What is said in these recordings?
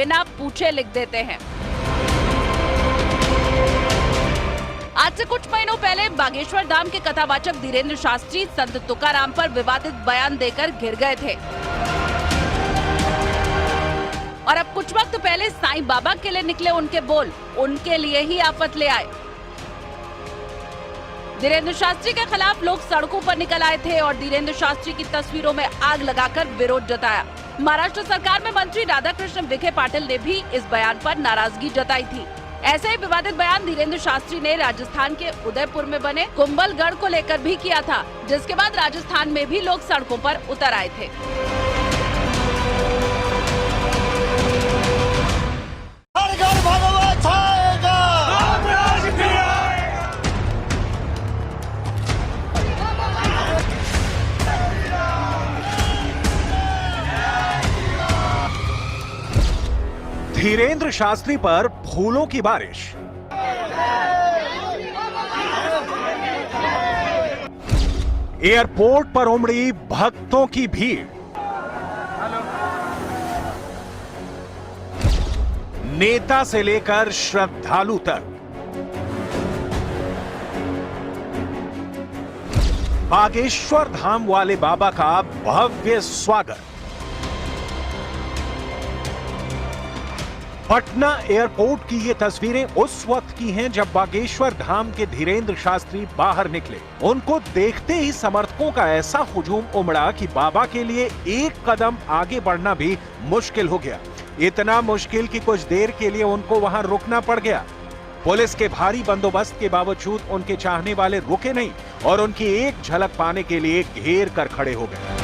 बिना पूछे लिख देते हैं। आज से कुछ महीनों पहले बागेश्वर धाम के कथावाचक धीरेन्द्र शास्त्री संत तुकाराम पर विवादित बयान देकर घिर गए थे और अब कुछ वक्त पहले साईं बाबा के लिए निकले उनके बोल उनके लिए ही आफत ले आए। धीरेन्द्र शास्त्री के खिलाफ लोग सड़कों पर निकल आए थे और धीरेन्द्र शास्त्री की तस्वीरों में आग लगाकर विरोध जताया। महाराष्ट्र सरकार में मंत्री राधाकृष्ण विखे पाटिल ने भी इस बयान पर नाराजगी जताई थी। ऐसे ही विवादित बयान धीरेन्द्र शास्त्री ने राजस्थान के उदयपुर में बने कुंभलगढ़ को लेकर भी किया था, जिसके बाद राजस्थान में भी लोग सड़कों पर उतर आए थे। धीरेन्द्र शास्त्री पर फूलों की बारिश। एयरपोर्ट पर उमड़ी भक्तों की भीड़। नेता से लेकर श्रद्धालु तक बागेश्वर धाम वाले बाबा का भव्य स्वागत। पटना एयरपोर्ट की ये तस्वीरें उस वक्त की हैं जब बागेश्वर धाम के धीरेन्द्र शास्त्री बाहर निकले। उनको देखते ही समर्थकों का ऐसा हुजूम उमड़ा कि बाबा के लिए एक कदम आगे बढ़ना भी मुश्किल हो गया। इतना मुश्किल कि कुछ देर के लिए उनको वहां रुकना पड़ गया। पुलिस के भारी बंदोबस्त के बावजूद उनके चाहने वाले रुके नहीं और उनकी एक झलक पाने के लिए घेर कर खड़े हो गए।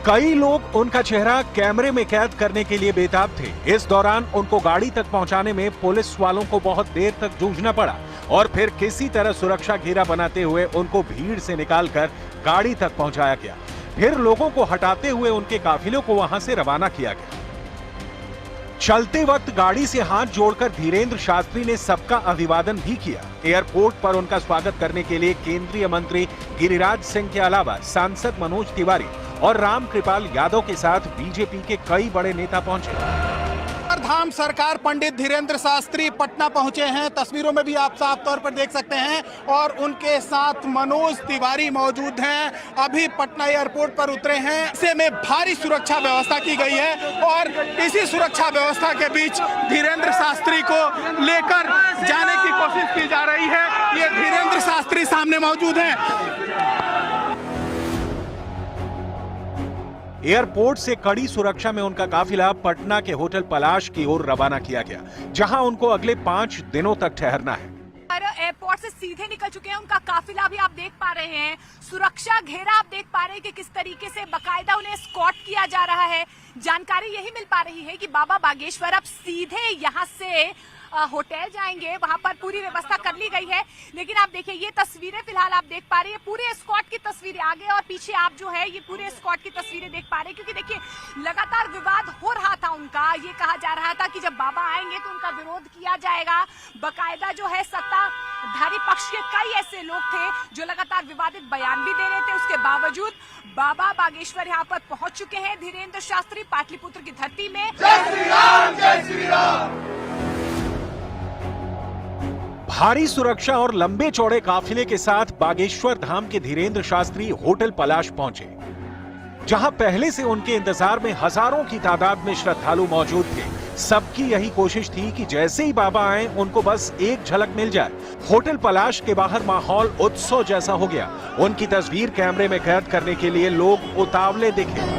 कई लोग उनका चेहरा कैमरे में कैद करने के लिए बेताब थे। इस दौरान उनको गाड़ी तक पहुंचाने में पुलिस वालों को बहुत देर तक जूझना पड़ा और फिर किसी तरह सुरक्षा घेरा बनाते हुए उनको भीड़ से निकालकर गाड़ी तक पहुंचाया गया। फिर लोगों को हटाते हुए उनके काफिलों को वहां से रवाना किया गया। चलते वक्त गाड़ी से हाथ जोड़कर धीरेन्द्र शास्त्री ने सबका अभिवादन भी किया। एयरपोर्ट पर उनका स्वागत करने के लिए केंद्रीय मंत्री गिरिराज सिंह के अलावा सांसद मनोज तिवारी और रामकृपाल यादव के साथ बीजेपी के कई बड़े नेता पहुंचे। धाम सरकार पंडित धीरेन्द्र शास्त्री पटना पहुंचे हैं। तस्वीरों में भी आप साफ तौर पर देख सकते हैं और उनके साथ मनोज तिवारी मौजूद हैं। अभी पटना एयरपोर्ट पर उतरे हैं। ऐसे में भारी सुरक्षा व्यवस्था की गई है और इसी सुरक्षा व्यवस्था के बीच धीरेन्द्र शास्त्री को लेकर जाने की कोशिश की जा रही है। ये धीरेन्द्र शास्त्री सामने मौजूद हैं। एयरपोर्ट से कड़ी सुरक्षा में उनका काफिला पटना के होटल पलाश की ओर रवाना किया गया, जहां उनको अगले 5 दिनों तक ठहरना है। एयरपोर्ट से सीधे निकल चुके हैं। उनका काफिला भी आप देख पा रहे हैं। सुरक्षा घेरा आप देख पा रहे हैं कि किस तरीके से बकायदा उन्हें एस्कॉर्ट किया जा रहा है। जानकारी यही मिल पा रही है कि बाबा बागेश्वर अब सीधे यहाँ से होटल जाएंगे, वहां पर पूरी व्यवस्था कर ली गई है। लेकिन आप देखिए ये तस्वीरें फिलहाल आप देख पा रहे हैं, पूरे एस्कॉर्ट की तस्वीरें आगे और पीछे आप जो है ये पूरे एस्कॉर्ट की तस्वीरें देख पा रहे हैं। क्योंकि देखिए लगातार विवाद हो रहा था उनका। ये कहा जा रहा था कि जब बाबा आएंगे तो उनका विरोध किया जाएगा। बकायदा जो है सत्ताधारी पक्ष के कई ऐसे लोग थे जो लगातार विवादित बयान भी दे रहे थे। उसके बावजूद बाबा बागेश्वर यहाँ पर पहुंच चुके हैं। धीरेन्द्र शास्त्री पाटलिपुत्र की धरती में। जय श्री राम, जय श्री राम। भारी सुरक्षा और लंबे चौड़े काफिले के साथ बागेश्वर धाम के धीरेन्द्र शास्त्री होटल पलाश पहुंचे, जहां पहले से उनके इंतजार में हजारों की तादाद में श्रद्धालु मौजूद थे। सबकी यही कोशिश थी कि जैसे ही बाबा आए उनको बस एक झलक मिल जाए। होटल पलाश के बाहर माहौल उत्सव जैसा हो गया। उनकी तस्वीर कैमरे में कैद करने के लिए लोग उतावले दिखे।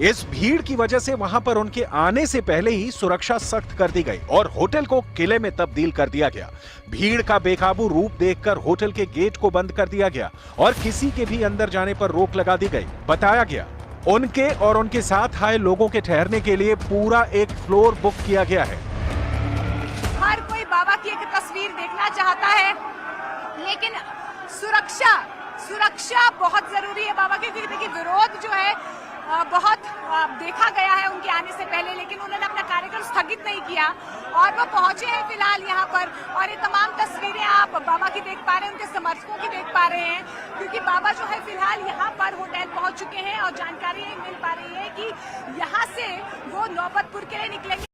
इस भीड़ की वजह से वहां पर उनके आने से पहले ही सुरक्षा सख्त कर दी गई और होटल को किले में तब्दील कर दिया गया। भीड़ का बेकाबू रूप देखकर होटल के गेट को बंद कर दिया गया और किसी के भी अंदर जाने पर रोक लगा दी गई। बताया गया उनके और उनके साथ आए लोगों के ठहरने के लिए पूरा एक फ्लोर बुक किया गया है। हर कोई बाबा की एक तस्वीर देखना चाहता है, लेकिन सुरक्षा बहुत जरूरी है बाबा की, क्योंकि देखिए विरोध जो है बहुत देखा गया है उनके आने से पहले, लेकिन उन्होंने अपना कार्यक्रम स्थगित नहीं किया और वो पहुंचे हैं फिलहाल यहाँ पर। और ये तमाम तस्वीरें आप बाबा की देख पा रहे हैं, उनके समर्थकों की देख पा रहे हैं, क्योंकि बाबा जो है फिलहाल यहाँ पर होटल पहुंच चुके हैं और जानकारी मिल पा रही है कि यहाँ से वो नौबतपुर के लिए निकलेंगे।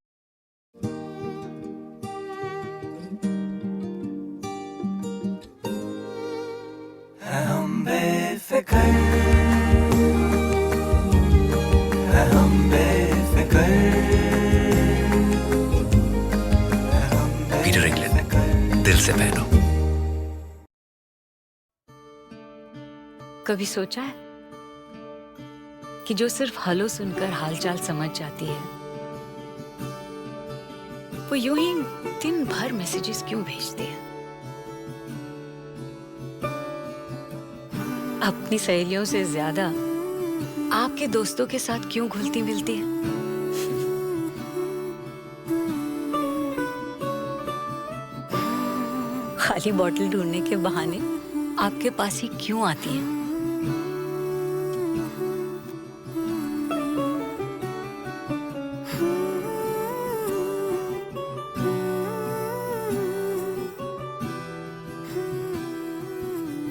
पीटर इंग्लैंड, दिल से पहनो। कभी सोचा है कि जो सिर्फ हेलो सुनकर हालचाल समझ जाती है, वो यूं ही दिन भर मैसेजेस क्यों भेजती है? अपनी सहेलियों से ज्यादा आपके दोस्तों के साथ क्यों घुलती मिलती है? खाली बॉटल ढूंढने के बहाने आपके पास ही क्यों आती हैं?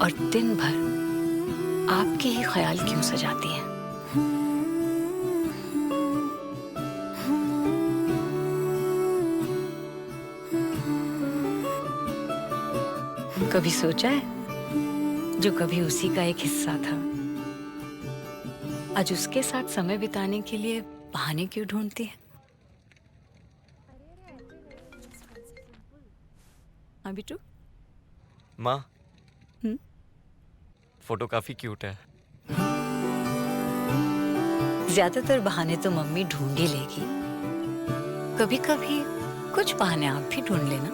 और दिन भर आपके ही ख्याल क्यों सजाती हैं? कभी सोचा है जो कभी उसी का एक हिस्सा था, आज उसके साथ समय बिताने के लिए बहाने क्यों ढूंढती है? हाँ बिट्टू। माँ, फोटो काफी क्यूट है। ज्यादातर बहाने तो मम्मी ढूंढ ही लेगी, कभी कभी कुछ बहाने आप भी ढूंढ लेना।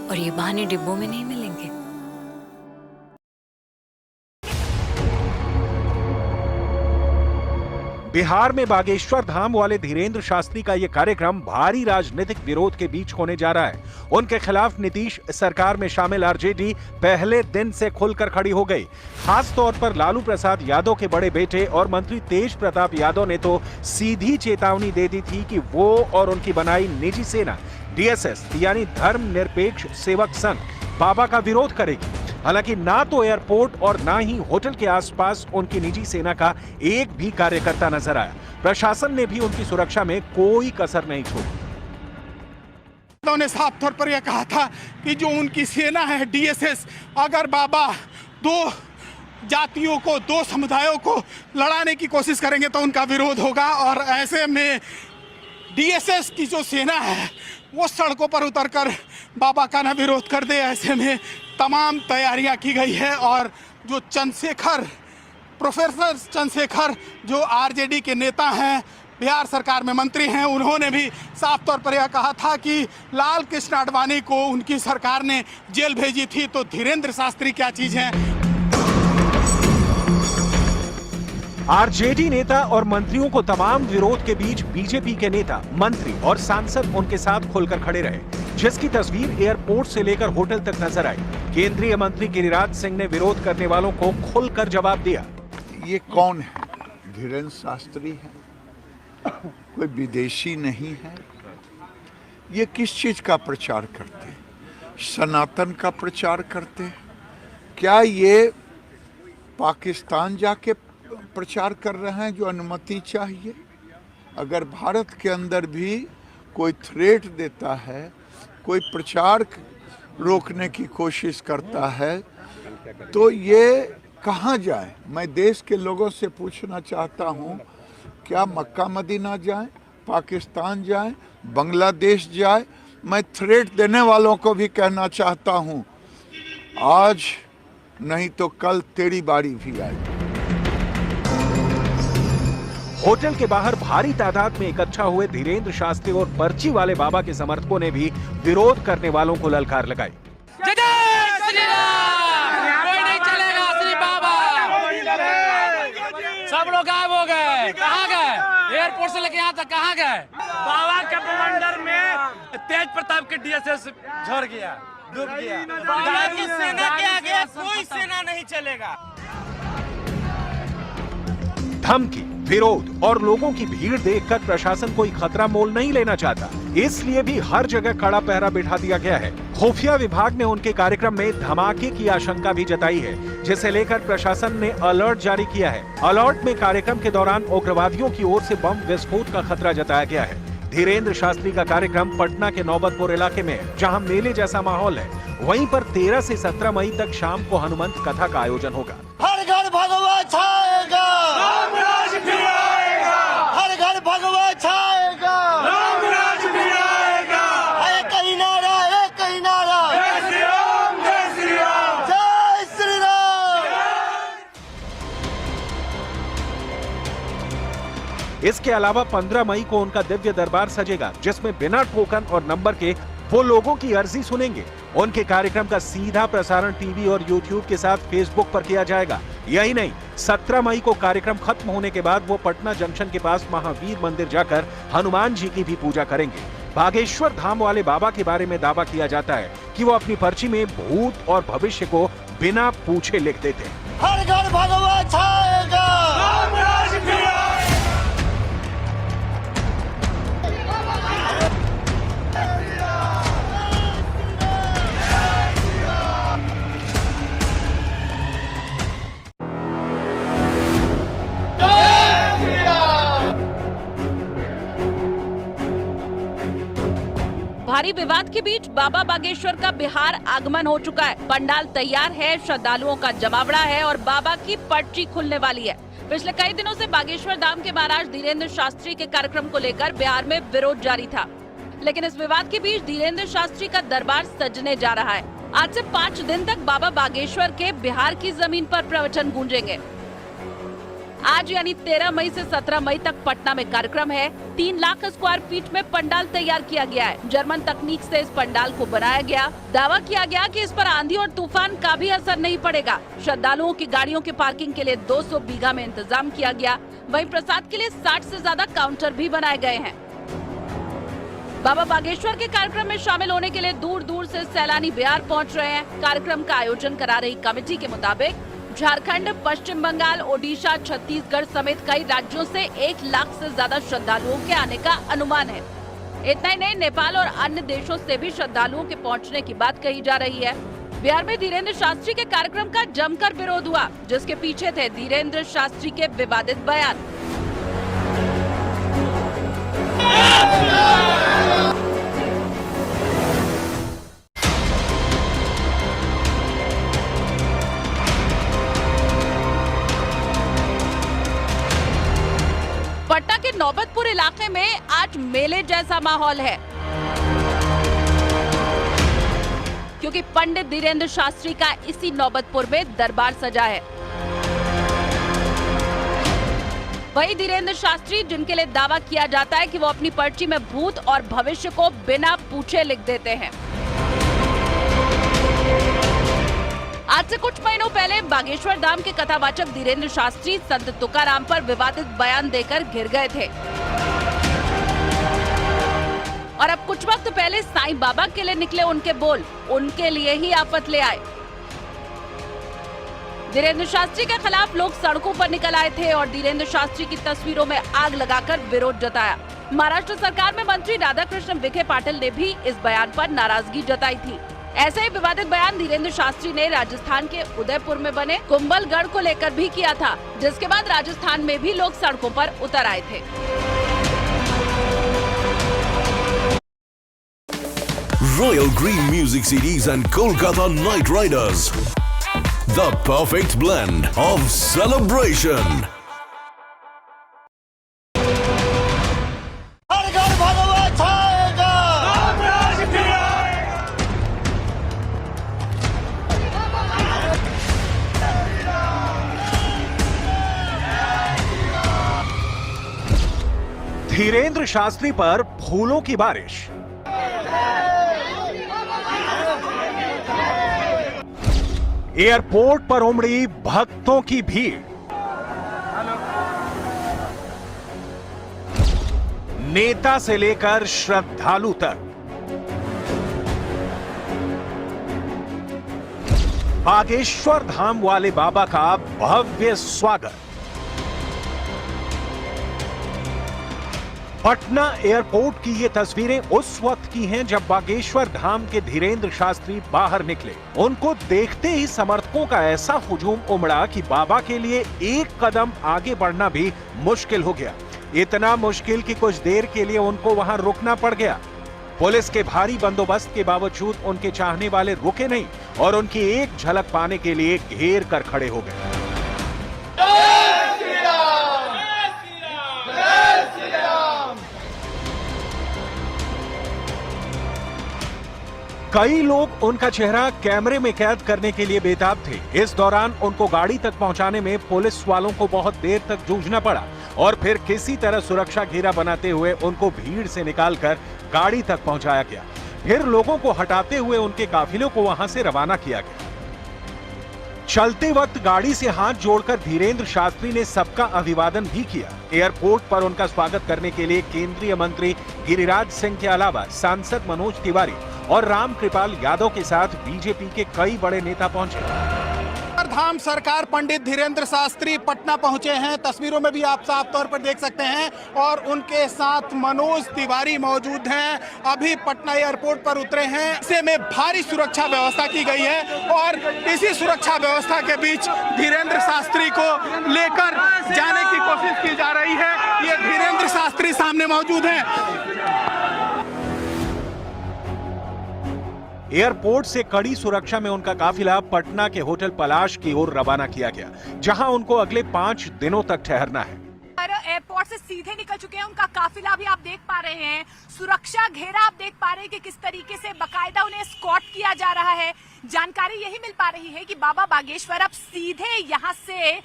और ये बहाने डिब्बों में नहीं मिलेंगे। बिहार में बागेश्वर धाम वाले धीरेन्द्र शास्त्री का यह कार्यक्रम भारी राजनीतिक विरोध के बीच होने जा रहा है। उनके खिलाफ नीतीश सरकार में शामिल आरजेडी पहले दिन से खुलकर खड़ी हो गई। खास तौर पर लालू प्रसाद यादव के बड़े बेटे और मंत्री तेज प्रताप यादव ने तो सीधी चेतावनी दे दी थी कि वो और उनकी बनाई निजी सेना डीएसएस यानी धर्मनिरपेक्ष सेवक संघ बाबा का विरोध करेगी। हालांकि ना तो एयरपोर्ट और ना ही होटल के आसपास उनकी निजी सेना का एक भी कार्यकर्ता नजर आया। प्रशासन ने भी उनकी सुरक्षा में कोई कसर नहीं छोड़ी। उन्होंने साफ तौर पर यह कहा था कि जो उनकी सेना है डीएसएस, अगर बाबा दो जातियों को, दो समुदायों को लड़ाने की कोशिश करेंगे तो उनका विरोध होगा। और ऐसे में डीएसएस की जो सेना है वो सड़कों पर उतरकर बाबा का ना विरोध कर दे, ऐसे में तमाम तैयारियां की गई है। और जो प्रोफेसर चंद्रशेखर जो आरजेडी के नेता हैं, बिहार सरकार में मंत्री हैं, उन्होंने भी साफ तौर पर यह कहा था कि लाल कृष्ण आडवाणी को उनकी सरकार ने जेल भेजी थी, तो धीरेन्द्र शास्त्री क्या चीज है। आरजेडी नेता और मंत्रियों को तमाम विरोध के बीच बीजेपी के नेता, मंत्री और सांसद उनके साथ खुलकर खड़े रहे, जिसकी तस्वीर एयरपोर्ट से लेकर होटल तक नजर आई। केंद्रीय मंत्री गिरिराज सिंह ने विरोध करने वालों को खुलकर जवाब दिया। ये कौन है? धीरेन्द्र शास्त्री है, कोई विदेशी नहीं है। ये किस चीज का प्रचार करते हैं? सनातन का प्रचार करते हैं? क्या ये पाकिस्तान जाके प्रचार कर रहे हैं जो अनुमति चाहिए? अगर भारत के अंदर भी कोई थ्रेट देता है, कोई प्रचार रोकने की कोशिश करता है, तो ये कहाँ जाए? मैं देश के लोगों से पूछना चाहता हूँ, क्या मक्का मदीना जाए, पाकिस्तान जाए, बांग्लादेश जाए? मैं थ्रेट देने वालों को भी कहना चाहता हूँ, आज नहीं तो कल तेरी बारी भी आएगी। होटल के बाहर भारी तादाद में इकट्ठा हुए धीरेन्द्र शास्त्री और पर्ची वाले बाबा के समर्थकों ने भी विरोध करने वालों को ललकार लगाई। जय श्री राम, कोई नहीं चलेगा श्री बाबा। लोग गायब हो गए, कहाँ गए? एयरपोर्ट से लेके यहाँ तक कहाँ गए? बाबा के बवंडर में तेज प्रताप के डीएसएस झड़ गया, डूब गया। बाबा की सेना के आगे कोई सेना नहीं चलेगा। धमकी, विरोध और लोगों की भीड़ देखकर प्रशासन कोई खतरा मोल नहीं लेना चाहता, इसलिए भी हर जगह कड़ा पहरा बिठा दिया गया है। खुफिया विभाग ने उनके कार्यक्रम में धमाके की आशंका भी जताई है, जिसे लेकर प्रशासन ने अलर्ट जारी किया है। अलर्ट में कार्यक्रम के दौरान उग्रवादियों की ओर से बम विस्फोट का खतरा जताया गया है। धीरेन्द्र शास्त्री का कार्यक्रम पटना के नौबतपुर इलाके में है, जहां मेले जैसा माहौल है। वहीं पर 13 से 17 मई तक शाम को हनुमंत कथा का आयोजन होगा। हर घर भगवा छाएगा, राम राज फिर आएगा। हर घर भगवा छाएगा, राम राज फिर आएगा। एक ही नारा, एक ही नारा, जय श्री राम, जय श्री राम, जय श्री राम। इसके अलावा 15 मई को उनका दिव्य दरबार सजेगा, जिसमें बिना टोकन और नंबर के वो लोगों की अर्जी सुनेंगे। उनके कार्यक्रम का सीधा प्रसारण टीवी और यूट्यूब के साथ फेसबुक पर किया जाएगा। यही नहीं, 17 मई को कार्यक्रम खत्म होने के बाद वो पटना जंक्शन के पास महावीर मंदिर जाकर हनुमान जी की भी पूजा करेंगे। बागेश्वर धाम वाले बाबा के बारे में दावा किया जाता है कि वो अपनी पर्ची में भूत और भविष्य को बिना पूछे लिख देते हैं। हर घर भगवा छाएगा, राम राज फिर आएगा। भारी विवाद के बीच बाबा बागेश्वर का बिहार आगमन हो चुका है। पंडाल तैयार है, श्रद्धालुओं का जमावड़ा है और बाबा की पर्ची खुलने वाली है। पिछले कई दिनों से बागेश्वर धाम के महाराज धीरेन्द्र शास्त्री के कार्यक्रम को लेकर बिहार में विरोध जारी था, लेकिन इस विवाद के बीच धीरेन्द्र शास्त्री का दरबार सजने जा रहा है। आज से 5 दिन तक बाबा बागेश्वर के बिहार की जमीन पर प्रवचन गूंजेंगे। आज यानी 13 मई से 17 मई तक पटना में कार्यक्रम है। 3 लाख स्क्वायर फीट में पंडाल तैयार किया गया है। जर्मन तकनीक से इस पंडाल को बनाया गया। दावा किया गया कि इस पर आंधी और तूफान का भी असर नहीं पड़ेगा। श्रद्धालुओं की गाड़ियों के पार्किंग के लिए 200 बीघा में इंतजाम किया गया। वहीं प्रसाद के लिए 60 से ज्यादा काउंटर भी बनाए गए हैं। बाबा बागेश्वर के कार्यक्रम में शामिल होने के लिए दूर दूर से सैलानी बिहार पहुंच रहे हैं। कार्यक्रम का आयोजन करा रही कमेटी के मुताबिक झारखंड, पश्चिम बंगाल, ओडिशा, छत्तीसगढ़ समेत कई राज्यों से 1 लाख से ज्यादा श्रद्धालुओं के आने का अनुमान है। इतना ही नहीं, नेपाल और अन्य देशों से भी श्रद्धालुओं के पहुंचने की बात कही जा रही है। बिहार में धीरेन्द्र शास्त्री के कार्यक्रम का जमकर विरोध हुआ, जिसके पीछे थे धीरेन्द्र शास्त्री के विवादित बयान। पटना के नौबतपुर इलाके में आज मेले जैसा माहौल है, क्योंकि पंडित धीरेन्द्र शास्त्री का इसी नौबतपुर में दरबार सजा है। वही धीरेन्द्र शास्त्री जिनके लिए दावा किया जाता है कि वो अपनी पर्ची में भूत और भविष्य को बिना पूछे लिख देते हैं। आज से कुछ महीनों पहले बागेश्वर धाम के कथावाचक धीरेन्द्र शास्त्री संत तुकाराम पर विवादित बयान देकर घिर गए थे और अब कुछ वक्त पहले साईं बाबा के लिए निकले उनके बोल उनके लिए ही आफत ले आए। धीरेन्द्र शास्त्री के खिलाफ लोग सड़कों पर निकल आए थे और धीरेन्द्र शास्त्री की तस्वीरों में आग लगाकर विरोध जताया। महाराष्ट्र सरकार में मंत्री राधाकृष्ण विखे पाटिल ने भी इस बयान पर नाराजगी जताई थी। ऐसे ही विवादित बयान धीरेन्द्र शास्त्री ने राजस्थान के उदयपुर में बने कुंभलगढ़ को लेकर भी किया था, जिसके बाद राजस्थान में भी लोग सड़कों पर उतर आए थे। Royal Green Music Series and Kolkata Knight Riders, the perfect blend of celebration. हर घर भगवा छाएगा, राम राज फिर आएगा। धीरेन्द्र शास्त्री पर फूलों की बारिश। एयरपोर्ट पर उमड़ी भक्तों की भीड़। नेता से लेकर श्रद्धालु तक बागेश्वर धाम वाले बाबा का भव्य स्वागत। पटना एयरपोर्ट की ये तस्वीरें उस वक्त की हैं जब बागेश्वर धाम के धीरेन्द्र शास्त्री बाहर निकले। उनको देखते ही समर्थकों का ऐसा हुजूम उमड़ा कि बाबा के लिए एक कदम आगे बढ़ना भी मुश्किल हो गया। इतना मुश्किल कि कुछ देर के लिए उनको वहां रुकना पड़ गया। पुलिस के भारी बंदोबस्त के बावजूद उनके चाहने वाले रुके नहीं और उनकी एक झलक पाने के लिए घेर कर खड़े हो गए। कई लोग उनका चेहरा कैमरे में कैद करने के लिए बेताब थे। इस दौरान उनको गाड़ी तक पहुंचाने में पुलिस वालों को बहुत देर तक जूझना पड़ा और फिर किसी तरह सुरक्षा घेरा बनाते हुए उनको भीड़ से निकालकर गाड़ी तक पहुंचाया गया। फिर लोगों को हटाते हुए उनके काफिलों को वहां से रवाना किया गया। चलते वक्त गाड़ी से हाथ जोड़कर धीरेन्द्र शास्त्री ने सबका अभिवादन भी किया। एयरपोर्ट पर उनका स्वागत करने के लिए केंद्रीय मंत्री गिरिराज सिंह के अलावा सांसद मनोज तिवारी और रामकृपाल यादव के साथ बीजेपी के कई बड़े नेता पहुंचे। धाम सरकार पंडित धीरेन्द्र शास्त्री पटना पहुंचे हैं। तस्वीरों में भी आप साफ तौर पर देख सकते हैं और उनके साथ मनोज तिवारी मौजूद हैं। अभी पटना एयरपोर्ट पर उतरे हैं। ऐसे में भारी सुरक्षा व्यवस्था की गई है और इसी सुरक्षा व्यवस्था के बीच धीरेन्द्र शास्त्री को लेकर जाने की कोशिश की जा रही है। ये धीरेन्द्र शास्त्री सामने मौजूद हैं। एयरपोर्ट से कड़ी सुरक्षा में उनका काफिला पटना के होटल पलाश की ओर रवाना किया गया, जहां उनको अगले 5 दिनों तक ठहरना है। एयरपोर्ट से सीधे निकल चुके हैं। उनका काफिला भी आप देख पा रहे हैं। सुरक्षा घेरा आप देख पा रहे हैं कि किस तरीके से बकायदा उन्हें एस्कॉर्ट किया जा रहा है। जानकारी यही मिल पा रही है कि बाबा बागेश्वर अब सीधे यहाँ से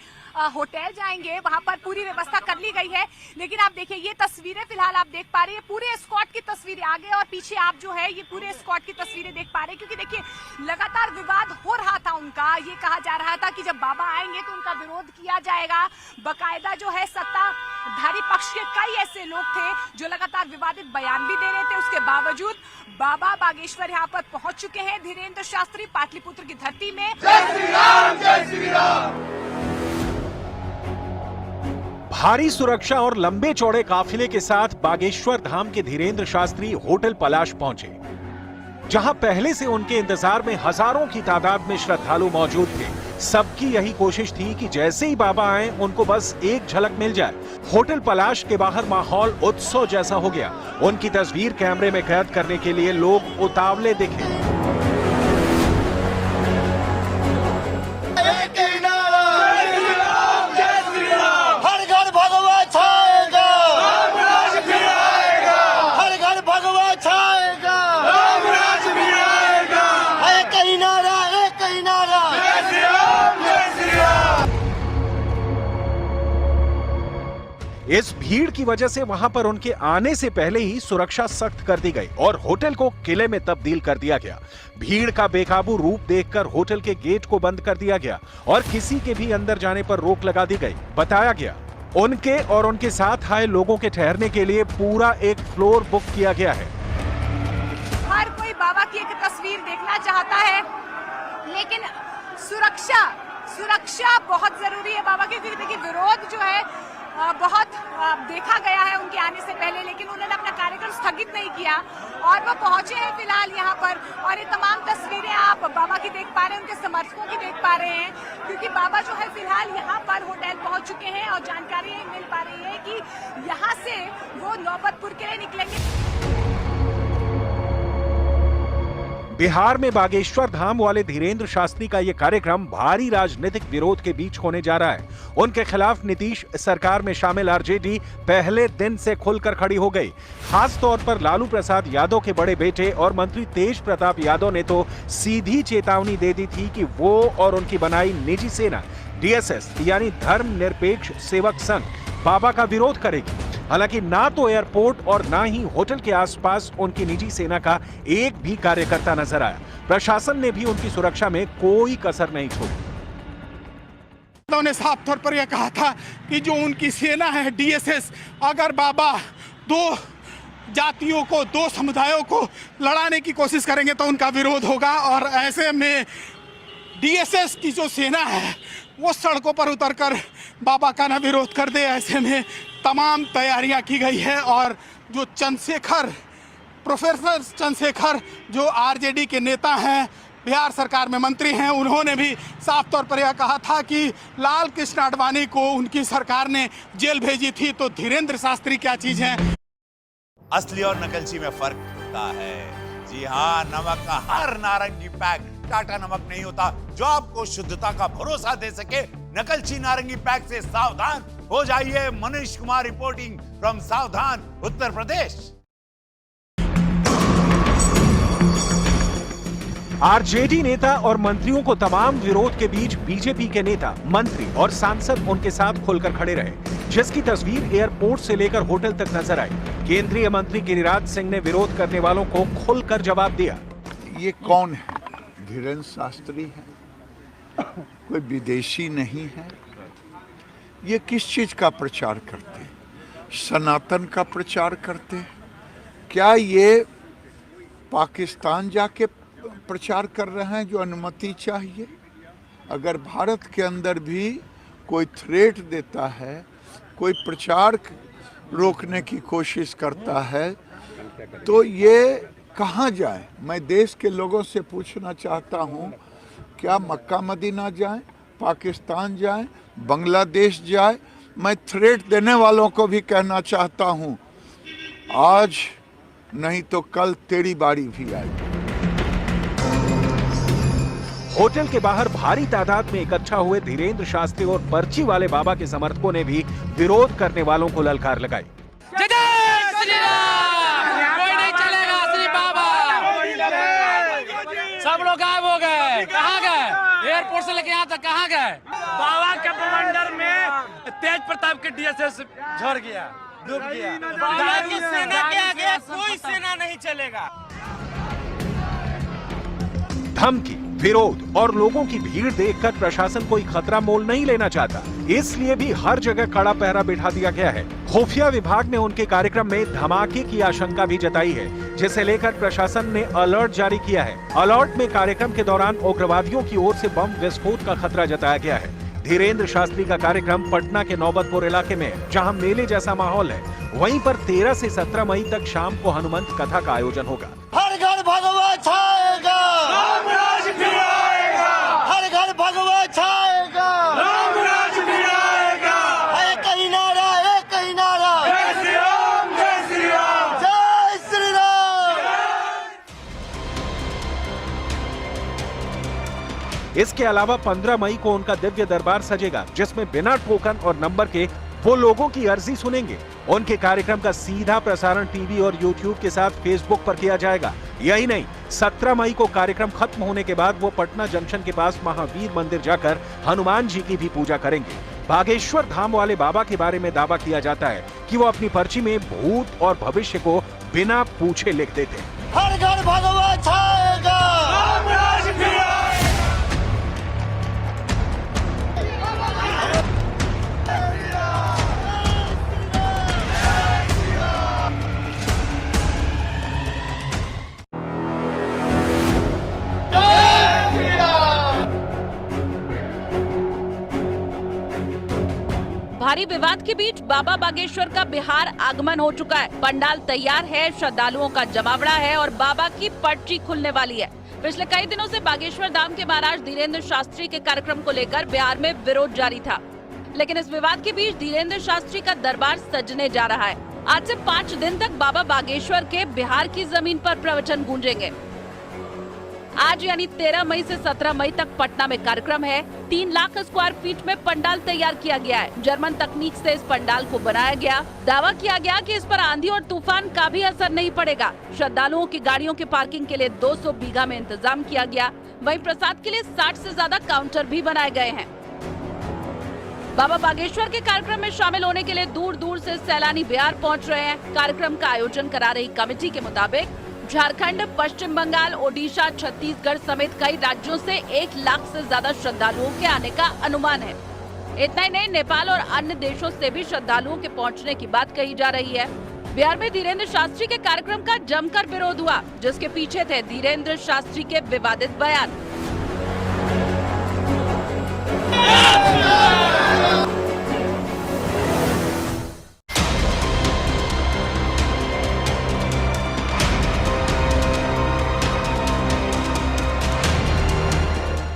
होटल जाएंगे। वहां पर पूरी व्यवस्था कर ली गई है। लेकिन आप देखिए ये तस्वीरें फिलहाल आप देख पा रहे हैं, पूरे एस्कॉर्ट की तस्वीरें आगे और पीछे आप जो है ये पूरे एस्कॉर्ट की तस्वीरें देख पा रहे हैं। क्योंकि देखिए लगातार विवाद हो रहा था उनका। ये कहा जा रहा था कि जब बाबा आएंगे तो उनका विरोध किया जाएगा। बकायदा जो है सत्ताधारी पक्ष के कई ऐसे लोग थे जो लगातार विवादित बयान भी दे रहे थे। उसके बावजूद बाबा बागेश्वर यहाँ पर पहुंच चुके हैं। धीरेन्द्र शास्त्री पाटलिपुत्र की धरती में। जय श्री राम, जय श्री राम। भारी सुरक्षा और लंबे चौड़े काफिले के साथ बागेश्वर धाम के धीरेन्द्र शास्त्री होटल पलाश पहुंचे, जहां पहले से उनके इंतजार में हजारों की तादाद में श्रद्धालु मौजूद थे। सबकी यही कोशिश थी कि जैसे ही बाबा आए उनको बस एक झलक मिल जाए। होटल पलाश के बाहर माहौल उत्सव जैसा हो गया। उनकी तस्वीर कैमरे में कैद करने के लिए लोग उतावले दिखे। इस भीड़ की वजह से वहां पर उनके आने से पहले ही सुरक्षा सख्त कर दी गई और होटल को किले में तब्दील कर दिया गया। भीड़ का बेकाबू रूप देखकर होटल के गेट को बंद कर दिया गया और किसी के भी अंदर जाने पर रोक लगा दी गई। बताया गया उनके और उनके साथ आए लोगों के ठहरने के लिए पूरा एक फ्लोर बुक किया गया है। हर कोई बाबा की एक तस्वीर देखना चाहता है, लेकिन सुरक्षा बहुत जरूरी है बाबा की। देखिए विरोध जो है बहुत देखा गया है उनके आने से पहले, लेकिन उन्होंने अपना कार्यक्रम स्थगित नहीं किया और वो पहुंचे हैं फिलहाल यहाँ पर। और ये तमाम तस्वीरें आप बाबा की देख पा रहे हैं, उनके समर्थकों की देख पा रहे हैं, क्योंकि बाबा जो है फिलहाल यहाँ पर होटल पहुंच चुके हैं और जानकारी मिल पा रही है कि यहाँ से वो नौबतपुर के लिए निकलेंगे। बिहार में बागेश्वर धाम वाले धीरेन्द्र शास्त्री का यह कार्यक्रम भारी राजनीतिक विरोध के बीच होने जा रहा है। उनके खिलाफ नीतीश सरकार में शामिल आरजेडी पहले दिन से खुलकर खड़ी हो गई। खास तौर पर लालू प्रसाद यादव के बड़े बेटे और मंत्री तेज प्रताप यादव ने तो सीधी चेतावनी दे दी थी कि वो और उनकी बनाई निजी सेना डीएसएस यानी धर्मनिरपेक्ष सेवक संघ बाबा का विरोध करेगी। हालांकि ना तो एयरपोर्ट और ना ही होटल के आसपास उनकी निजी सेना का एक भी कार्यकर्ता नजर आया। प्रशासन ने भी उनकी सुरक्षा में कोई कसर नहीं छोड़ी। उन्होंने साफ तौर पर यह कहा था कि जो उनकी सेना है डीएसएस, अगर बाबा 2 जातियों को, दो समुदायों को लड़ाने की कोशिश करेंगे तो उनका विरोध होगा। और ऐसे में डीएसएस की जो सेना है वो सड़कों पर उतरकर बाबा का ना विरोध कर दे, ऐसे में तमाम तैयारियां की गई है। और जो प्रोफेसर चंद्रशेखर जो आरजेडी के नेता हैं, बिहार सरकार में मंत्री हैं, उन्होंने भी साफ तौर पर यह कहा था कि लाल कृष्ण आडवाणी को उनकी सरकार ने जेल भेजी थी, तो धीरेन्द्र शास्त्री क्या चीज है। असली और नकलची में फर्क होता है। जी हाँ, नमक का हर नारंगी पैक टाटा नमक नहीं होता जो आपको शुद्धता का भरोसा दे सके। नकलची नारंगी पैक से सावधान हो जाइए। मनीष कुमार रिपोर्टिंग फ्रॉम सावधान, उत्तर प्रदेश। आरजेडी नेता और मंत्रियों को तमाम विरोध के बीच बीजेपी के नेता, मंत्री और सांसद उनके साथ खुलकर खड़े रहे, जिसकी तस्वीर एयरपोर्ट से लेकर होटल तक नजर आई। केंद्रीय मंत्री गिरिराज सिंह ने विरोध करने वालों को खुलकर जवाब दिया। ये कौन है? धीरेन्द्र शास्त्री है, कोई विदेशी नहीं है। ये किस चीज का प्रचार करते हैं? सनातन का प्रचार करते हैं। क्या ये पाकिस्तान जाके प्रचार कर रहे हैं जो अनुमति चाहिए? अगर भारत के अंदर भी कोई थ्रेट देता है, कोई प्रचार रोकने की कोशिश करता है, तो ये कहाँ जाए? मैं देश के लोगों से पूछना चाहता हूँ, क्या मक्का मदीना जाए, पाकिस्तान जाए, बांग्लादेश जाए? मैं थ्रेट देने वालों को भी कहना चाहता हूँ, आज नहीं तो कल तेरी बारी भी आएगी। होटल के बाहर भारी तादाद में इकट्ठा हुए धीरेन्द्र शास्त्री और पर्ची वाले बाबा के समर्थकों ने भी विरोध करने वालों को ललकार लगाई। जय श्री राम, कोई नहीं चलेगा श्री बाबा। सब लोग गायब हो गए, कहाँ गए? एयरपोर्ट से लेके यहाँ तक कहाँ गए? बाबा के बवंडर में तेज प्रताप के डीएसएस झड़ गया, डूब गया। बाबा की सेना के आगे कोई सेना नहीं चलेगा। धमकी, विरोध और लोगों की भीड़ देखकर प्रशासन कोई खतरा मोल नहीं लेना चाहता, इसलिए भी हर जगह कड़ा पहरा बिठा दिया गया है। खुफिया विभाग ने उनके कार्यक्रम में धमाके की आशंका भी जताई है, जिसे लेकर प्रशासन ने अलर्ट जारी किया है। अलर्ट में कार्यक्रम के दौरान उग्रवादियों की ओर से बम विस्फोट का खतरा जताया गया है। धीरेन्द्र शास्त्री का कार्यक्रम पटना के नौबतपुर इलाके में, जहां मेले जैसा माहौल है, वहीं पर 13 से 17 मई तक शाम को हनुमंत कथा का आयोजन होगा। हर घर भगवा छाएगा, रामराज फिर आएगा। हर घर भगवा छाएगा, रामराज फिर आएगा। एक ही नारा, एक ही नारा, जय श्री राम, जय श्री राम, जय श्री राम। इसके अलावा 15 मई को उनका दिव्य दरबार सजेगा, जिसमें बिना टोकन और नंबर के वो लोगों की अर्जी सुनेंगे। उनके कार्यक्रम का सीधा प्रसारण टीवी और यूट्यूब के साथ फेसबुक पर किया जाएगा। यही नहीं, 17 मई को कार्यक्रम खत्म होने के बाद वो पटना जंक्शन के पास महावीर मंदिर जाकर हनुमान जी की भी पूजा करेंगे। बागेश्वर धाम वाले बाबा के बारे में दावा किया जाता है कि वो अपनी पर्ची में भूत और भविष्य को बिना पूछे लिख देते हैं। हर घर भगवा छाएगा, रामराज फिर आएगा। भारी विवाद के बीच बाबा बागेश्वर का बिहार आगमन हो चुका है। पंडाल तैयार है, श्रद्धालुओं का जमावड़ा है और बाबा की पर्ची खुलने वाली है। पिछले कई दिनों से बागेश्वर धाम के महाराज धीरेन्द्र शास्त्री के कार्यक्रम को लेकर बिहार में विरोध जारी था, लेकिन इस विवाद के बीच धीरेन्द्र शास्त्री का दरबार सजने जा रहा है। आज से 5 दिन तक बाबा बागेश्वर के बिहार की जमीन पर प्रवचन गूंजेंगे। आज यानी 13 मई से 17 मई तक पटना में कार्यक्रम है। 3 लाख स्क्वायर फीट में पंडाल तैयार किया गया है। जर्मन तकनीक से इस पंडाल को बनाया गया। दावा किया गया कि इस पर आंधी और तूफान का भी असर नहीं पड़ेगा। श्रद्धालुओं की गाड़ियों के पार्किंग के लिए 200 बीघा में इंतजाम किया गया। वहीं प्रसाद के लिए 60 से ज्यादा काउंटर भी बनाए गए हैं। बाबा बागेश्वर के कार्यक्रम में शामिल होने के लिए दूर दूर से सैलानी बिहार पहुंच रहे हैं। कार्यक्रम का आयोजन करा रही कमेटी के मुताबिक झारखंड, पश्चिम बंगाल, ओडिशा, छत्तीसगढ़ समेत कई राज्यों से 1 लाख से ज्यादा श्रद्धालुओं के आने का अनुमान है। इतना ही नहीं, नेपाल और अन्य देशों से भी श्रद्धालुओं के पहुंचने की बात कही जा रही है। बिहार में धीरेन्द्र शास्त्री के कार्यक्रम का जमकर विरोध हुआ, जिसके पीछे थे धीरेन्द्र शास्त्री के विवादित बयान।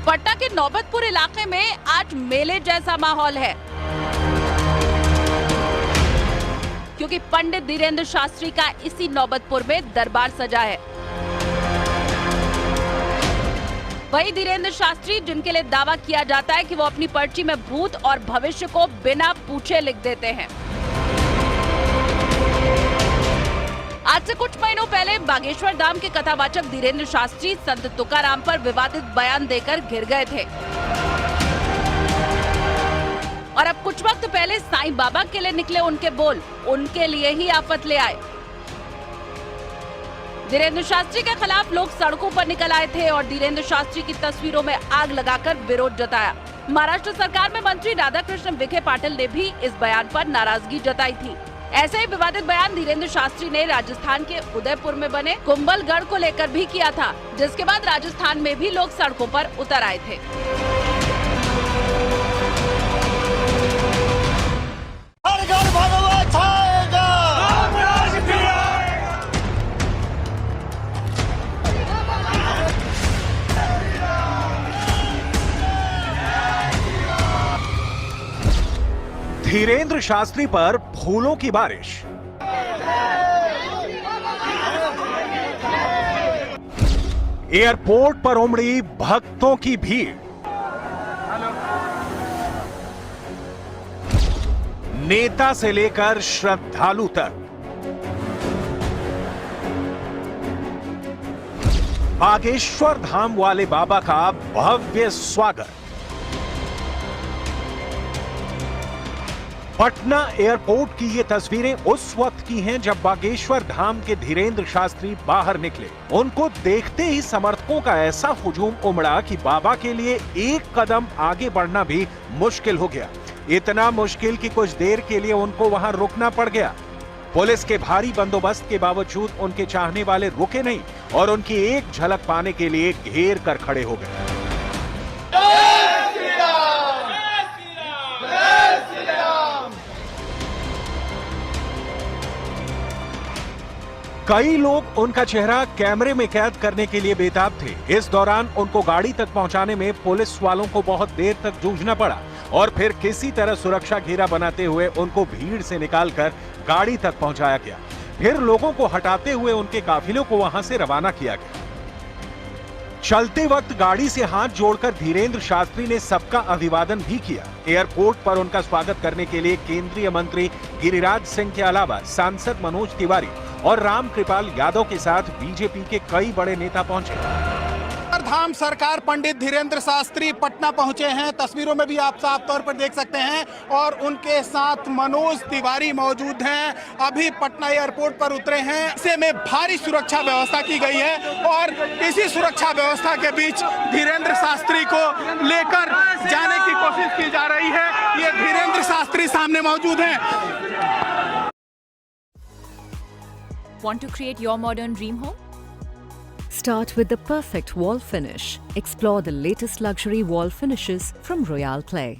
पटना के नौबतपुर इलाके में आज मेले जैसा माहौल है, क्योंकि पंडित धीरेन्द्र शास्त्री का इसी नौबतपुर में दरबार सजा है। वही धीरेन्द्र शास्त्री जिनके लिए दावा किया जाता है कि वो अपनी पर्ची में भूत और भविष्य को बिना पूछे लिख देते हैं। आज से कुछ महीनों पहले बागेश्वर धाम के कथावाचक धीरेन्द्र शास्त्री संत तुकाराम पर विवादित बयान देकर घिर गए थे, और अब कुछ वक्त पहले साईं बाबा के लिए निकले उनके बोल उनके लिए ही आफत ले आए। धीरेन्द्र शास्त्री के खिलाफ लोग सड़कों पर निकल आए थे और धीरेन्द्र शास्त्री की तस्वीरों में आग लगाकर विरोध जताया। महाराष्ट्र सरकार में मंत्री राधाकृष्ण विखे पाटिल ने भी इस बयान पर नाराजगी जताई थी। ऐसे ही विवादित बयान धीरेन्द्र शास्त्री ने राजस्थान के उदयपुर में बने कुंभलगढ़ को लेकर भी किया था, जिसके बाद राजस्थान में भी लोग सड़कों पर उतर आए थे। हर घर भगवा छाएगा, धीरेन्द्र शास्त्री पर फूलों की बारिश। एयरपोर्ट पर उमड़ी भक्तों की भीड़। नेता से लेकर श्रद्धालु तक बागेश्वर धाम वाले बाबा का भव्य स्वागत। पटना एयरपोर्ट की ये तस्वीरें उस वक्त की हैं जब बागेश्वर धाम के धीरेन्द्र शास्त्री बाहर निकले। उनको देखते ही समर्थकों का ऐसा हुजूम उमड़ा कि बाबा के लिए एक कदम आगे बढ़ना भी मुश्किल हो गया। इतना मुश्किल कि कुछ देर के लिए उनको वहां रुकना पड़ गया। पुलिस के भारी बंदोबस्त के बावजूद उनके चाहने वाले रुके नहीं और उनकी एक झलक पाने के लिए घेर कर खड़े हो गए। कई लोग उनका चेहरा कैमरे में कैद करने के लिए बेताब थे। इस दौरान उनको गाड़ी तक पहुंचाने में पुलिस वालों को बहुत देर तक जूझना पड़ा और फिर किसी तरह सुरक्षा घेरा बनाते हुए उनको भीड़ से निकालकर गाड़ी तक पहुंचाया गया। फिर लोगों को हटाते हुए उनके काफिलों को वहां से रवाना किया गया। चलते वक्त गाड़ी से हाथ जोड़कर धीरेन्द्र शास्त्री ने सबका अभिवादन भी किया। एयरपोर्ट पर उनका स्वागत करने के लिए केंद्रीय मंत्री गिरिराज सिंह के अलावा सांसद मनोज तिवारी और रामकृपाल यादव के साथ बीजेपी के कई बड़े नेता पहुंचे। धाम सरकार पंडित धीरेन्द्र शास्त्री पटना पहुंचे हैं। तस्वीरों में भी आप साफ तौर पर देख सकते हैं और उनके साथ मनोज तिवारी मौजूद हैं। अभी पटना एयरपोर्ट पर उतरे हैं। ऐसे में भारी सुरक्षा व्यवस्था की गई है और इसी सुरक्षा व्यवस्था के बीच धीरेन्द्र शास्त्री को लेकर जाने की कोशिश की जा रही है। ये धीरेन्द्र शास्त्री सामने मौजूद हैं। Want to create your modern dream home? Start with the perfect wall finish. Explore the latest luxury wall finishes from Royal Clay.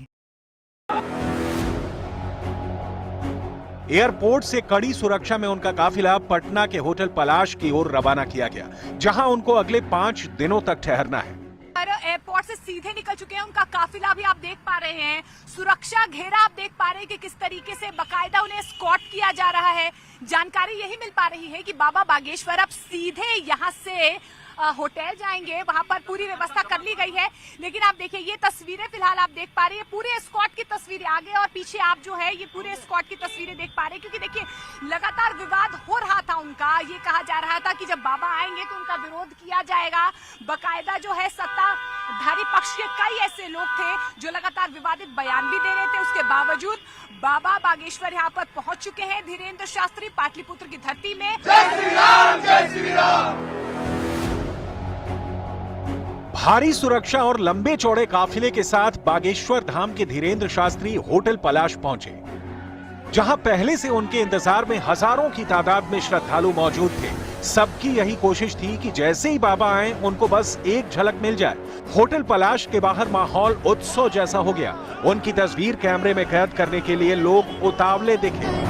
Airport से कड़ी सुरक्षा में उनका काफिला पटना के होटल पलाश की ओर रवाना किया गया, जहां उनको अगले 5 दिनों तक ठहरना है। एयरपोर्ट से सीधे निकल चुके हैं। उनका काफिला भी आप देख पा रहे हैं। सुरक्षा घेरा आप देख पा रहे हैं कि किस तरीके से बकायदा उन्हें एस्कॉर्ट किया जा रहा है। जानकारी यही मिल पा रही है कि बाबा बागेश्वर अब सीधे यहाँ से होटल जाएंगे, वहां पर पूरी व्यवस्था कर ली गई है। लेकिन आप देखिए ये तस्वीरें फिलहाल आप देख पा रही है, पूरे एस्कॉर्ट की तस्वीरें आगे और पीछे आप जो है ये पूरे एस्कॉर्ट की तस्वीरें देख पा रहे हैं। क्योंकि देखिए लगातार विवाद हो रहा था उनका। ये कहा जा रहा था कि जब बाबा आएंगे तो उनका विरोध किया जाएगा। बकायदा जो है सत्ताधारी पक्ष के कई ऐसे लोग थे जो लगातार विवादित बयान भी दे रहे थे। उसके बावजूद बाबा बागेश्वर यहाँ पर पहुंच चुके हैं। धीरेन्द्र शास्त्री पाटलिपुत्र की धरती में। जय श्री राम, जय श्री राम। भारी सुरक्षा और लंबे चौड़े काफिले के साथ बागेश्वर धाम के धीरेन्द्र शास्त्री होटल पलाश पहुंचे। जहां पहले से उनके इंतजार में हजारों की तादाद में श्रद्धालु मौजूद थे। सबकी यही कोशिश थी कि जैसे ही बाबा आए उनको बस एक झलक मिल जाए। होटल पलाश के बाहर माहौल उत्सव जैसा हो गया। उनकी तस्वीर कैमरे में कैद करने के लिए लोग उतावले दिखे।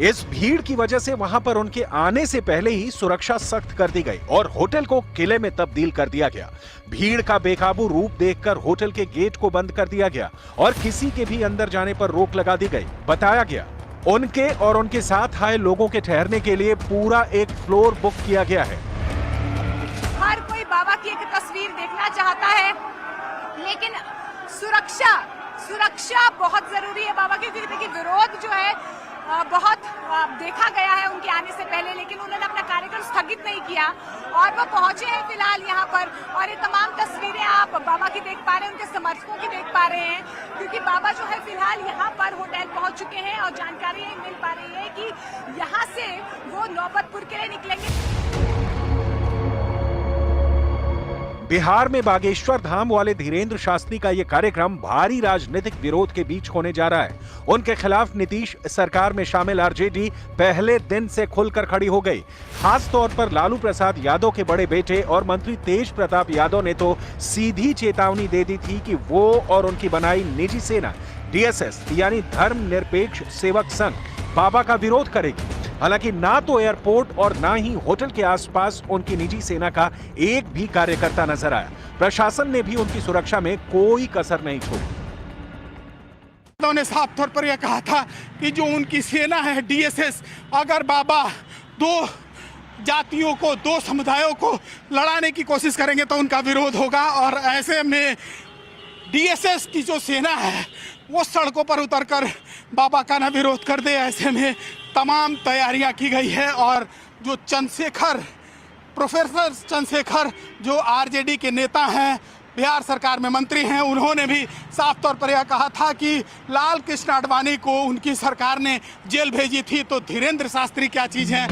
इस भीड़ की वजह से वहां पर उनके आने से पहले ही सुरक्षा सख्त कर दी गई और होटल को किले में तब्दील कर दिया गया। भीड़ का बेकाबू रूप देखकर होटल के गेट को बंद कर दिया गया और किसी के भी अंदर जाने पर रोक लगा दी गई। बताया गया उनके और उनके साथ आए लोगों के ठहरने के लिए पूरा एक फ्लोर बुक किया गया है। हर कोई बाबा की एक तस्वीर देखना चाहता है, लेकिन सुरक्षा बहुत जरूरी है बाबा की, क्योंकि देखिए विरोध जो है बहुत देखा गया है उनके आने से पहले, लेकिन उन्होंने अपना कार्यक्रम स्थगित नहीं किया और वो पहुंचे हैं फिलहाल यहाँ पर। और ये तमाम तस्वीरें आप बाबा की देख पा रहे हैं, उनके समर्थकों की देख पा रहे हैं, क्योंकि बाबा जो है फिलहाल यहाँ पर होटल पहुंच चुके हैं और जानकारी मिल पा रही है कि यहाँ से वो नौबतपुर के लिए निकलेंगे। बिहार में बागेश्वर धाम वाले धीरेन्द्र शास्त्री का यह कार्यक्रम भारी राजनीतिक विरोध के बीच होने जा रहा है। उनके खिलाफ नीतीश सरकार में शामिल आरजेडी पहले दिन से खुलकर खड़ी हो गई। खास तौर पर लालू प्रसाद यादव के बड़े बेटे और मंत्री तेज प्रताप यादव ने तो सीधी चेतावनी दे दी थी कि वो और उनकी बनाई निजी सेना डीएसएस यानी धर्मनिरपेक्ष सेवक संघ बाबा का विरोध करेगी। हालांकि ना तो एयरपोर्ट और ना ही होटल के आसपास उनकी निजी सेना का एक भी कार्यकर्ता नजर आया। प्रशासन ने भी उनकी सुरक्षा में कोई कसर नहीं छोड़ी। उन्होंने साफ तौर पर यह कहा था कि जो उनकी सेना है डीएसएस, अगर बाबा दो जातियों को, दो समुदायों को लड़ाने की कोशिश करेंगे तो उनका विरोध होगा। और ऐसे में डीएसएस की जो सेना है वो सड़कों पर उतरकर बाबा का ना विरोध कर दे, ऐसे में तमाम तैयारियां की गई है। और जो प्रोफेसर चंद्रशेखर जो आरजेडी के नेता हैं, बिहार सरकार में मंत्री हैं, उन्होंने भी साफ तौर पर यह कहा था कि लाल कृष्ण आडवाणी को उनकी सरकार ने जेल भेजी थी, तो धीरेन्द्र शास्त्री क्या चीज है।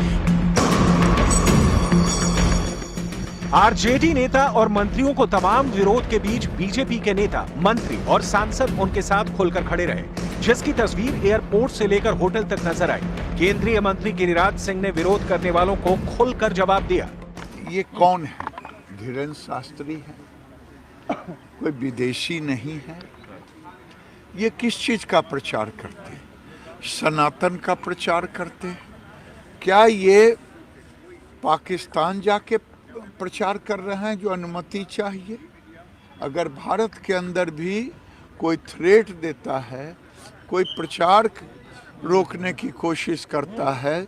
आरजेडी नेता और मंत्रियों को तमाम विरोध के बीच बीजेपी के नेता, मंत्री और सांसद उनके साथ खुलकर खड़े रहे, जिसकी तस्वीर एयरपोर्ट से लेकर होटल तक नजर आई। केंद्रीय मंत्री गिरिराज सिंह ने विरोध करने वालों को खुलकर जवाब दिया। ये कौन है? धीरेन्द्र शास्त्री है, कोई विदेशी नहीं है। ये किस चीज का प्रचार करते हैं? सनातन का प्रचार करते हैं। क्या ये पाकिस्तान जाके प्रचार कर रहे हैं जो अनुमति चाहिए? अगर भारत के अंदर भी कोई थ्रेट देता है, कोई प्रचार रोकने की कोशिश करता है,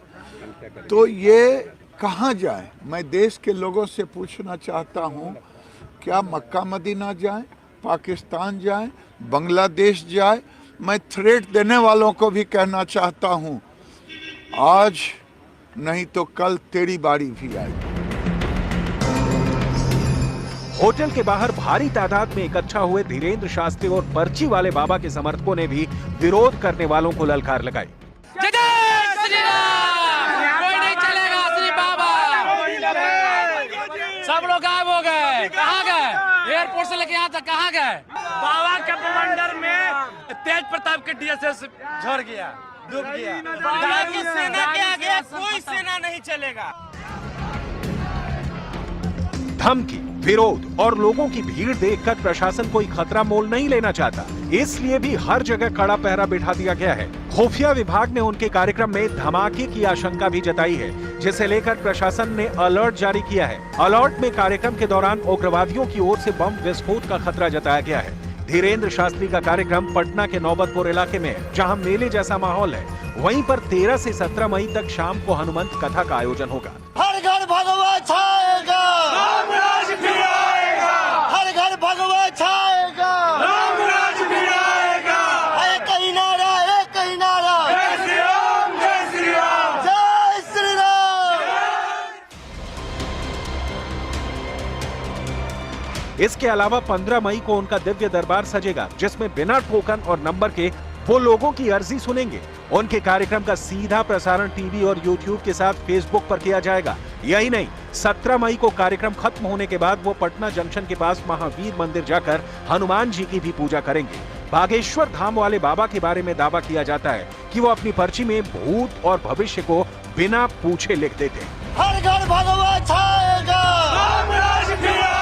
तो ये कहाँ जाए? मैं देश के लोगों से पूछना चाहता हूँ, क्या मक्का मदीना जाए, पाकिस्तान जाए, बांग्लादेश जाए? मैं थ्रेट देने वालों को भी कहना चाहता हूँ, आज नहीं तो कल तेरी बारी भी आएगी। होटल के बाहर भारी तादाद में इकट्ठा हुए धीरेन्द्र शास्त्री और पर्ची वाले बाबा के समर्थकों ने भी विरोध करने वालों को ललकार लगाई। कोई नहीं चलेगा, श्री बाबा। सब लोग गायब हो गए, कहाँ गए? एयरपोर्ट से लेके यहाँ तक कहाँ गए? बाबा के बवंडर में तेज प्रताप के डीएसएस झड़ गया, डूब गया। बाबा की सेना के आगे कोई सेना नहीं चलेगा। धमकी, विरोध और लोगों की भीड़ देखकर प्रशासन कोई खतरा मोल नहीं लेना चाहता, इसलिए भी हर जगह कड़ा पहरा बिठा दिया गया है। खुफिया विभाग ने उनके कार्यक्रम में धमाके की आशंका भी जताई है, जिसे लेकर प्रशासन ने अलर्ट जारी किया है। अलर्ट में कार्यक्रम के दौरान उग्रवादियों की ओर से बम विस्फोट का खतरा जताया गया है। धीरेन्द्र शास्त्री का कार्यक्रम पटना के नौबतपुर इलाके में है, जहां मेले जैसा माहौल है। वहीं पर 13 से 17 मई तक शाम को हनुमंत कथा का आयोजन होगा। हर घर भगवा छाएगा, राम राज फिर आएगा। हर घर भगवा छाएगा, राम राज फिर आएगा। एक ही नारा, एक ही नारा, जय श्री राम, जय श्री राम, जय श्री राम। इसके अलावा 15 मई को उनका दिव्य दरबार सजेगा, जिसमें बिना टोकन और नंबर के वो लोगों की अर्जी सुनेंगे। उनके कार्यक्रम का सीधा प्रसारण टीवी और यूट्यूब के साथ फेसबुक पर किया जाएगा। यही नहीं, 17 मई को कार्यक्रम खत्म होने के बाद वो पटना जंक्शन के पास महावीर मंदिर जाकर हनुमान जी की भी पूजा करेंगे। बागेश्वर धाम वाले बाबा के बारे में दावा किया जाता है कि वो अपनी पर्ची में भूत और भविष्य को बिना पूछे लिख देते हैं। हर घर भगवा छाएगा, राम राज फिर आएगा।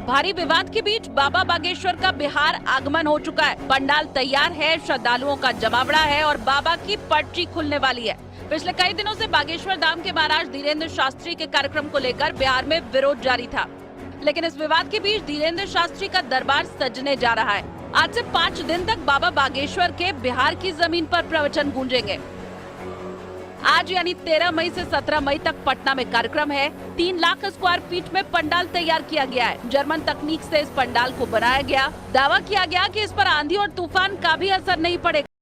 भारी विवाद के बीच बाबा बागेश्वर का बिहार आगमन हो चुका है। पंडाल तैयार है, श्रद्धालुओं का जमावड़ा है और बाबा की पर्ची खुलने वाली है। पिछले कई दिनों से बागेश्वर धाम के महाराज धीरेन्द्र शास्त्री के कार्यक्रम को लेकर बिहार में विरोध जारी था, लेकिन इस विवाद के बीच धीरेन्द्र शास्त्री का दरबार सजने जा रहा है। आज से 5 दिन तक बाबा बागेश्वर के बिहार की जमीन पर प्रवचन गूंजेंगे। आज यानी 13 मई से 17 मई तक पटना में कार्यक्रम है। 3 लाख स्क्वायर फीट में पंडाल तैयार किया गया है। जर्मन तकनीक से इस पंडाल को बनाया गया। दावा किया गया कि इस पर आंधी और तूफान का भी असर नहीं पड़ेगा।